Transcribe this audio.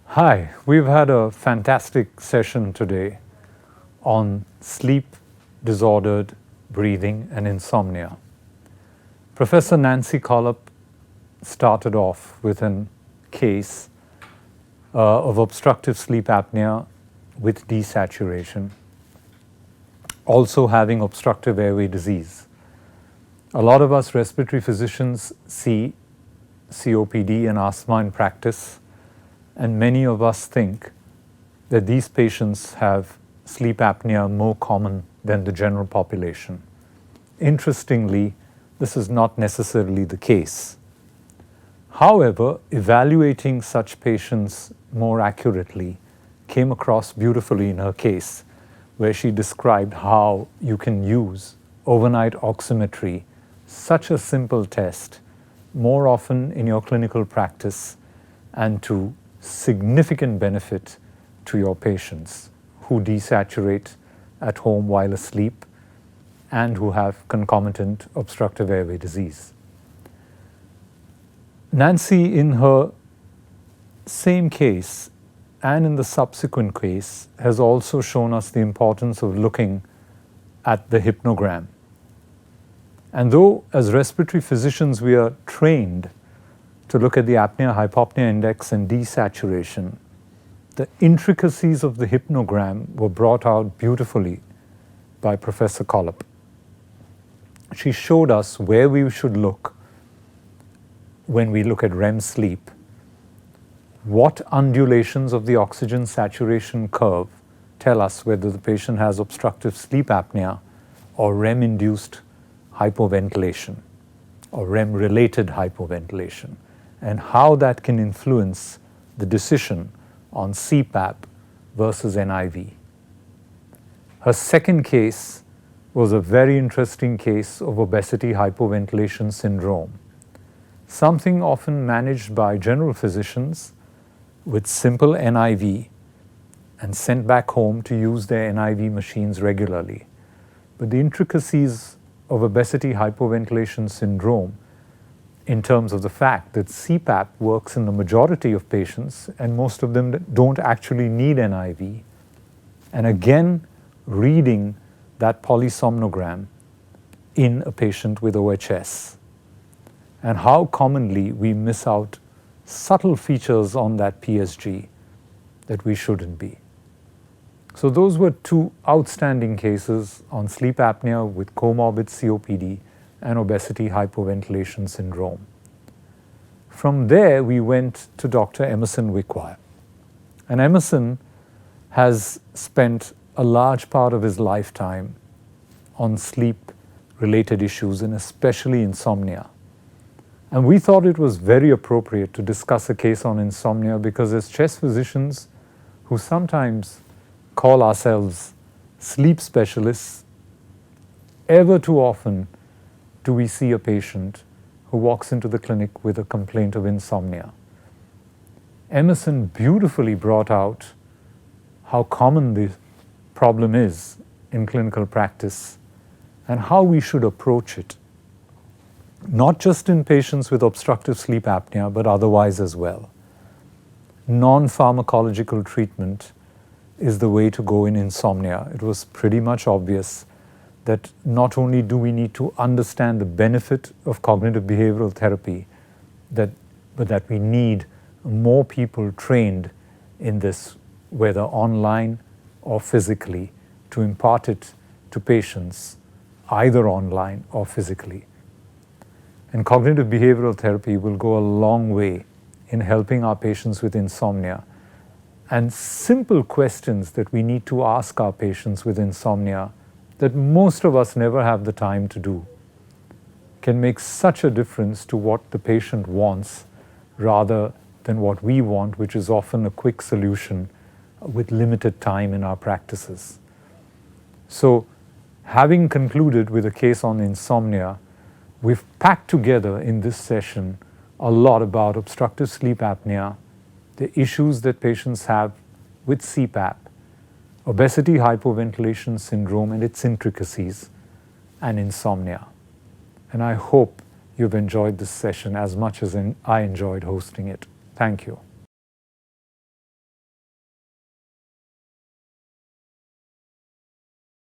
Hi, we've had a fantastic session today on sleep disordered breathing and insomnia. Professor Nancy Collop started off with a case of obstructive sleep apnea with desaturation, also having obstructive airway disease. A lot of us respiratory physicians see COPD and asthma in practice, and many of us think that these patients have sleep apnea more common than the general population. Interestingly, this is not necessarily the case. However, evaluating such patients more accurately came across beautifully in her case, where she described how you can use overnight oximetry, such a simple test, more often in your clinical practice and to significant benefit to your patients who desaturate at home while asleep and who have concomitant obstructive airway disease. Nancy, in her same case and in the subsequent case, has also shown us the importance of looking at the hypnogram. And though as respiratory physicians we are trained to look at the apnea-hypopnea index and desaturation, the intricacies of the hypnogram were brought out beautifully by Professor Collop. She showed us where we should look when we look at REM sleep, what undulations of the oxygen saturation curve tell us whether the patient has obstructive sleep apnea or REM-induced hypoventilation or REM-related hypoventilation, and how that can influence the decision on CPAP versus NIV. Her second case was a very interesting case of obesity hypoventilation syndrome, something often managed by general physicians with simple NIV and sent back home to use their NIV machines regularly. But the intricacies of obesity hypoventilation syndrome in terms of the fact that CPAP works in the majority of patients and most of them don't actually need NIV. And again, reading that polysomnogram in a patient with OHS, and how commonly we miss out subtle features on that PSG that we shouldn't be. So those were two outstanding cases on sleep apnea with comorbid COPD and obesity hypoventilation syndrome. From there, we went to Dr. Emerson Wickwire. And Emerson has spent a large part of his lifetime on sleep-related issues and especially insomnia. And we thought it was very appropriate to discuss a case on insomnia because as chest physicians who sometimes call ourselves sleep specialists, ever too often do we see a patient who walks into the clinic with a complaint of insomnia. Emerson beautifully brought out how common the problem is in clinical practice and how we should approach it, not just in patients with obstructive sleep apnea, but otherwise as well. Non-pharmacological treatment is the way to go in insomnia. It was pretty much obvious that not only do we need to understand the benefit of cognitive behavioral therapy, but that we need more people trained in this, whether online or physically, to impart it to patients, either online or physically. And cognitive behavioral therapy will go a long way in helping our patients with insomnia. And simple questions that we need to ask our patients with insomnia that most of us never have the time to do can make such a difference to what the patient wants rather than what we want, which is often a quick solution with limited time in our practices. So, having concluded with a case on insomnia, we've packed together in this session a lot about obstructive sleep apnea, the issues that patients have with CPAP, obesity hypoventilation syndrome and its intricacies, and insomnia. And I hope you've enjoyed this session as much as I enjoyed hosting it. Thank you.